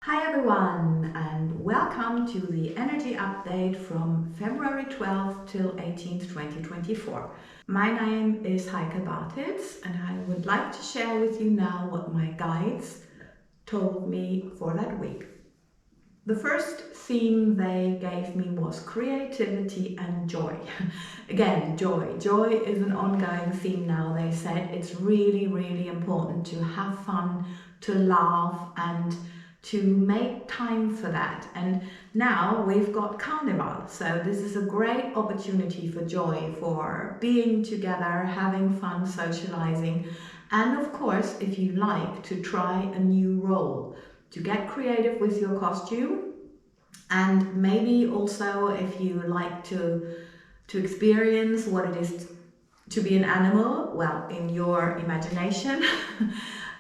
Hi everyone, and welcome to the energy update from February 12th till 18th, 2024. My name is Heike, bothz, and I would like to share with you now what my guides told me for that week. The first theme they gave me was creativity and joy. Again, joy. Joy is an ongoing theme now. They said it's really, really important to have fun, to laugh, and to make time for that. And now we've got Carnival, so this is a great opportunity for joy, for being together, having fun, socializing, and of course, if you like, to try a new role, to get creative with your costume, and maybe also if you like to experience what it is to be an animal, well, in your imagination.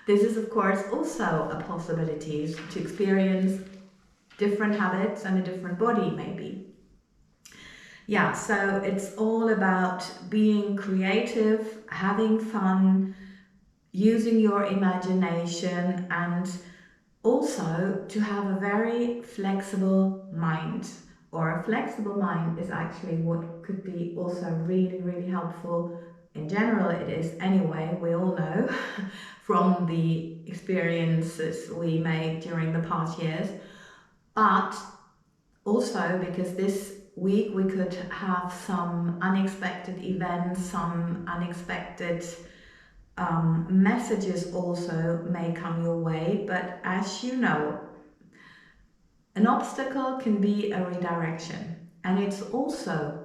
This is of course also a possibility to experience different habits and a different body maybe. Yeah, so it's all about being creative, having fun, using your imagination, and also to have a very flexible mind. Or a flexible mind is actually what could be also really, really helpful. In general, it is anyway, we all know from the experiences we made during the past years. But also because this week we could have some unexpected events, some unexpected messages also may come your way. But as you know, an obstacle can be a redirection, and it's also,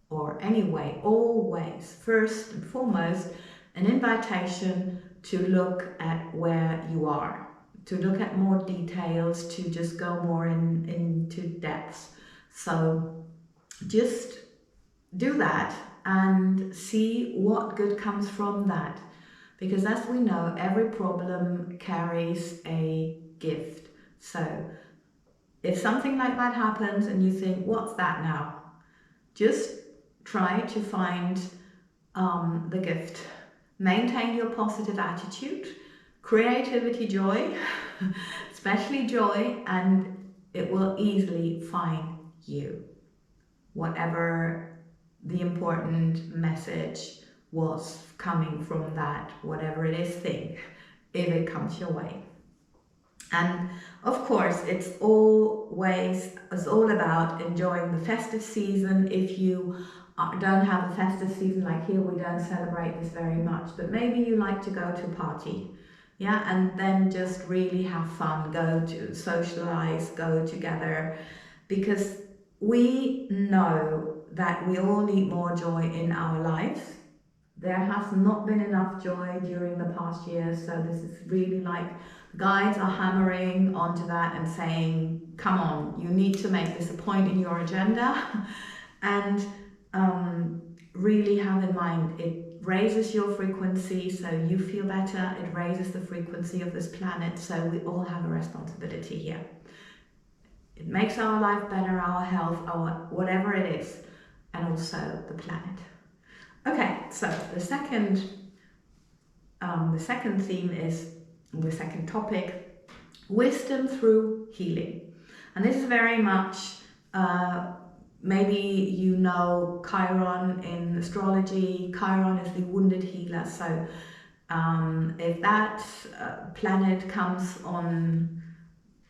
or anyway, always, first and foremost, an invitation to look at where you are, to look at more details, to just go more into depths. So just do that and see what good comes from that. Because as we know, every problem carries a gift. So if something like that happens and you think, what's that now? Just try to find the gift. Maintain your positive attitude, creativity, joy, especially joy, and it will easily find you. Whatever the important message was coming from that, whatever it is, thing, if it comes your way. And of course, it's all about enjoying the festive season. If you don't have a festive season, like here, we don't celebrate this very much, but maybe you like to go to a party, yeah, and then just really have fun, go to socialize, go together, because we know that we all need more joy in our lives. There has not been enough joy during the past years, so this is really like guides are hammering onto that and saying, come on, you need to make this a point in your agenda and really have in mind it raises your frequency so you feel better, it raises the frequency of this planet, so we all have a responsibility here. It makes our life better, our health, our whatever it is, and also the planet. Okay, so the second theme is the second topic, wisdom through healing. And this is very much, maybe you know Chiron in astrology. Chiron is the wounded healer. So if that planet comes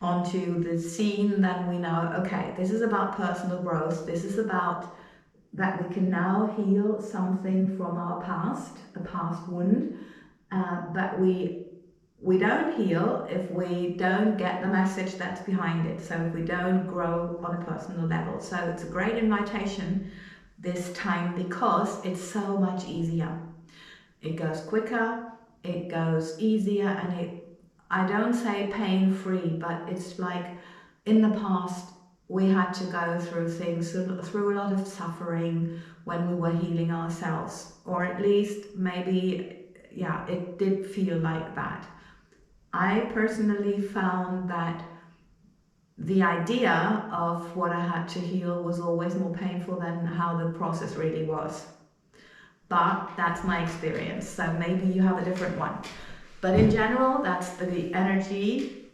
onto the scene, then we know, okay, this is about personal growth. This is about that we can now heal something from our past, a past wound, but we don't heal if we don't get the message that's behind it. So if we don't grow on a personal level. So it's a great invitation this time because it's so much easier. It goes quicker, it goes easier, and I don't say pain-free, but it's like in the past, we had to go through things, through a lot of suffering when we were healing ourselves, or at least maybe, yeah, it did feel like that. I personally found that the idea of what I had to heal was always more painful than how the process really was. But that's my experience, so maybe you have a different one. But in general, that's the energy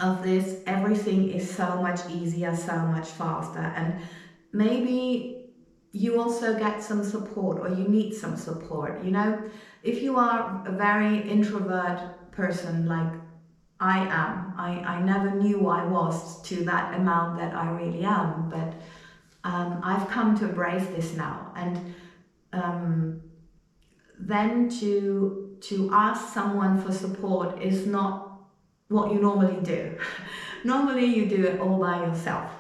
of this, everything is so much easier, so much faster. And maybe you also get some support, or you need some support. You know, if you are a very introvert person like I am, I never knew I was to that amount that I really am, but I've come to embrace this now. And then to ask someone for support is not what you normally do. Normally you do it all by yourself.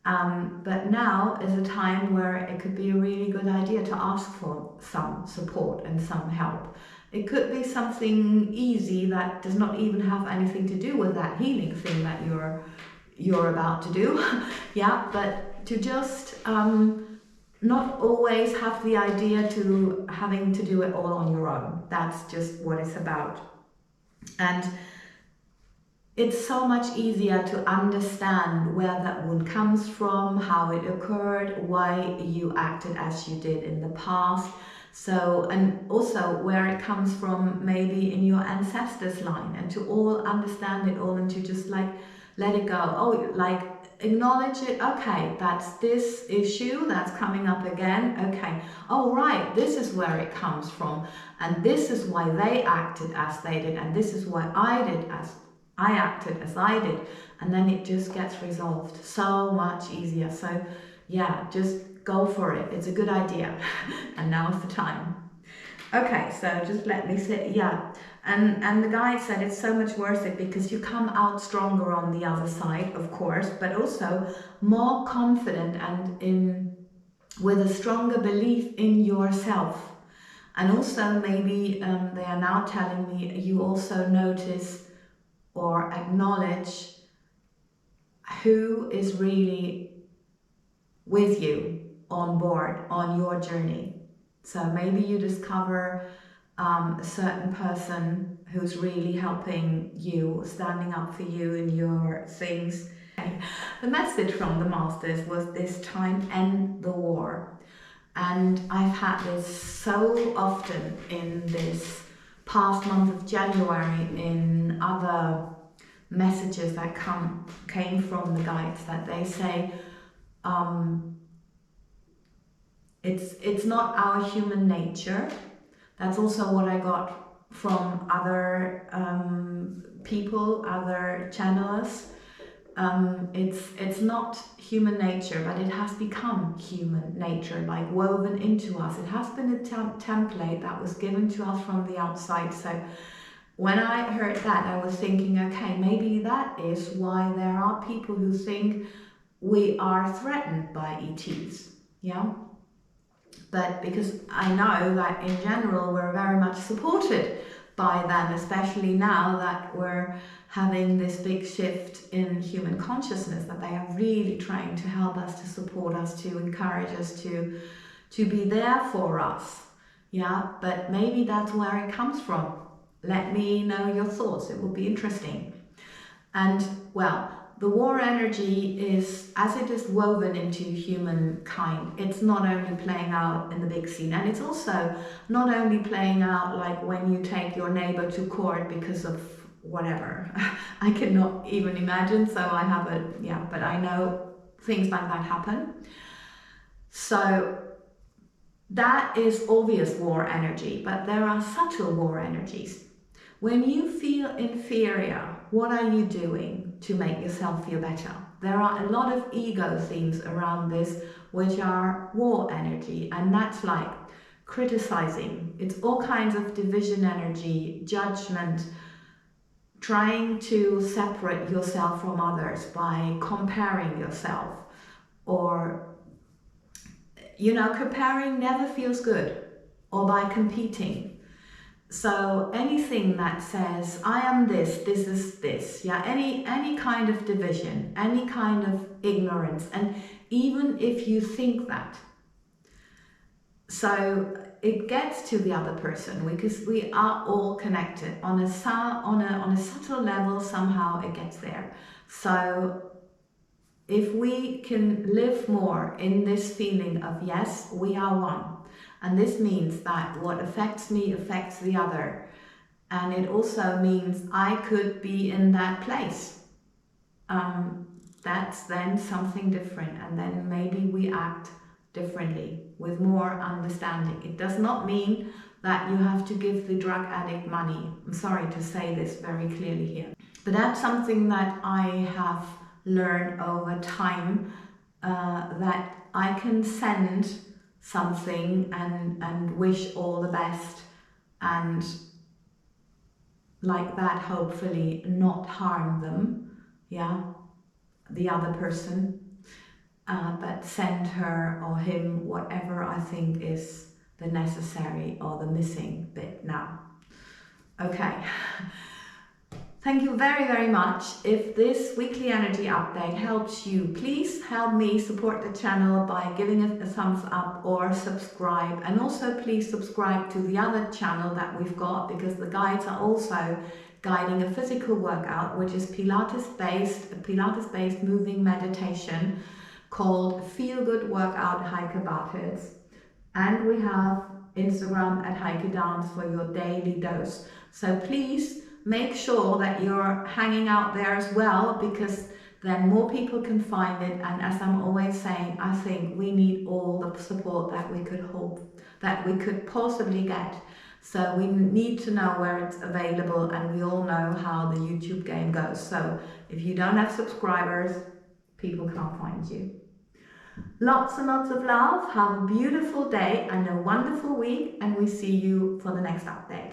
But now is a time where it could be a really good idea to ask for some support and some help. It could be something easy that does not even have anything to do with that healing thing that you're about to do. Yeah, but to just not always have the idea to having to do it all on your own. That's just what it's about. And it's so much easier to understand where that wound comes from, how it occurred, why you acted as you did in the past. So, and also where it comes from, maybe in your ancestors' line, and to all understand it all and to just like let it go. Oh, like acknowledge it. Okay, that's this issue that's coming up again. Okay, oh right, this is where it comes from, and this is why they acted as they did, and this is why I acted as I did, and then it just gets resolved so much easier. So yeah, just go for it. It's a good idea. And now's the time. Okay, so just let me sit. Yeah, and the guide said it's so much worth it because you come out stronger on the other side, of course, but also more confident and with a stronger belief in yourself. And also maybe they are now telling me you also notice or acknowledge who is really with you on board on your journey. So maybe you discover a certain person who's really helping you, standing up for you in your things. The message from the masters was this time, end the war. And I've had this so often in this past month of January, in other messages that came from the guides, that they say it's not our human nature. That's also what I got from other people, other channelers. It's not human nature, but it has become human nature, like woven into us. It has been a template that was given to us from the outside. So when I heard that, I was thinking, okay, maybe that is why there are people who think we are threatened by ETs, yeah? But because I know that in general we're very much supported by them, especially now that we're having this big shift in human consciousness, that they are really trying to help us, to support us, to encourage us, to be there for us. Yeah, but maybe that's where it comes from. Let me know your thoughts, it will be interesting. And well, the war energy is, as it is woven into humankind, it's not only playing out in the big scene, and it's also not only playing out like when you take your neighbor to court because of whatever. I cannot even imagine, so I have but I know things like that happen. So that is obvious war energy, but there are subtle war energies. When you feel inferior, what are you doing to make yourself feel better? There are a lot of ego themes around this, which are war energy, and that's like criticizing. It's all kinds of division energy, judgment, trying to separate yourself from others by comparing yourself, or comparing never feels good, or by competing. So anything that says, I am this, this is this, yeah, any kind of division, any kind of ignorance, and even if you think that, so it gets to the other person, because we are all connected on a subtle level. Somehow it gets there. So if we can live more in this feeling of, yes, we are one. And this means that what affects me affects the other. And it also means I could be in that place. that's then something different, and then maybe we act differently with more understanding. It does not mean that you have to give the drug addict money. I'm sorry to say this very clearly here, but that's something that I have learned over time, that I can send something and wish all the best, and like that hopefully not harm them, yeah, the other person, but send her or him whatever I think is the necessary or the missing bit now. Okay. Thank you very, very much. If this weekly energy update helps you, please help me support the channel by giving it a thumbs up or subscribe. And also please subscribe to the other channel that we've got, because the guides are also guiding a physical workout, which is Pilates-based moving meditation called Feel Good Workout Heike bothz. And we have Instagram at Heike Dance for your daily dose. So please make sure that you're hanging out there as well, because then more people can find it. And as I'm always saying, I think we need all the support that we could hope, that we could possibly get. So we need to know where it's available, and we all know how the YouTube game goes. So if you don't have subscribers, people can't find you. Lots and lots of love. Have a beautiful day and a wonderful week, and we see you for the next update.